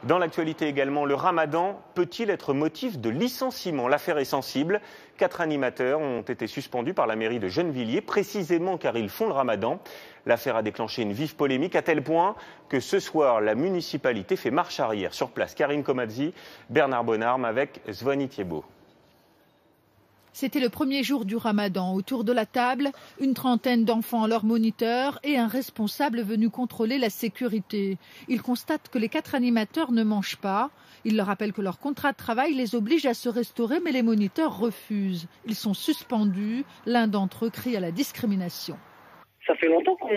Dans l'actualité également, le ramadan peut-il être motif de licenciement? L'affaire est sensible. 4 animateurs ont été suspendus par la mairie de Gennevilliers, précisément car ils font le ramadan. L'affaire a déclenché une vive polémique à tel point que ce soir, la municipalité fait marche arrière. Sur place, Karine Comazzi, Bernard Bonarme avec Zvoni Thiebaud. C'était le premier jour du ramadan. Autour de la table, une trentaine d'enfants, leurs moniteurs et un responsable venu contrôler la sécurité. Ils constatent que les 4 animateurs ne mangent pas. Ils leur rappellent que leur contrat de travail les oblige à se restaurer, mais les moniteurs refusent. Ils sont suspendus. L'un d'entre eux crie à la discrimination. Ça fait longtemps qu'on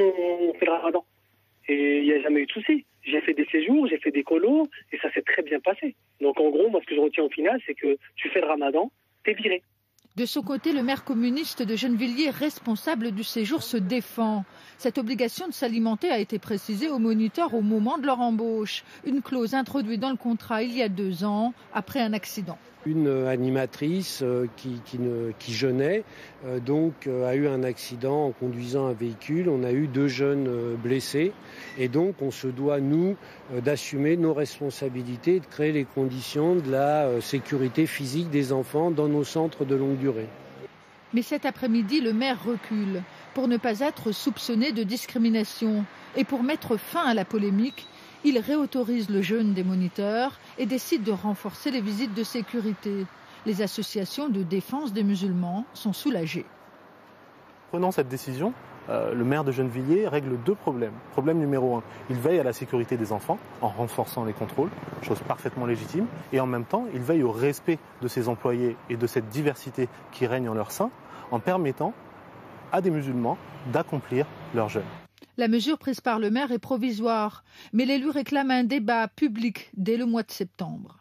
fait le ramadan et il n'y a jamais eu de souci. J'ai fait des séjours, j'ai fait des colos et ça s'est très bien passé. Donc en gros, moi ce que je retiens au final, c'est que tu fais le ramadan, t'es viré. De son côté, le maire communiste de Gennevilliers, responsable du séjour, se défend. Cette obligation de s'alimenter a été précisée aux moniteurs au moment de leur embauche. Une clause introduite dans le contrat il y a 2 ans, après un accident. Une animatrice qui jeûnait a eu un accident en conduisant un véhicule. On a eu 2 jeunes blessés et donc on se doit, nous, d'assumer nos responsabilités et de créer les conditions de la sécurité physique des enfants dans nos centres de longue durée. Mais cet après-midi, le maire recule pour ne pas être soupçonné de discrimination et pour mettre fin à la polémique. Il réautorise le jeûne des moniteurs et décide de renforcer les visites de sécurité. Les associations de défense des musulmans sont soulagées. Prenant cette décision, le maire de Gennevilliers règle 2 problèmes. Problème numéro 1, il veille à la sécurité des enfants en renforçant les contrôles, chose parfaitement légitime, et en même temps, il veille au respect de ses employés et de cette diversité qui règne en leur sein, en permettant à des musulmans d'accomplir leur jeûne. La mesure prise par le maire est provisoire, mais l'élu réclame un débat public dès le mois de septembre.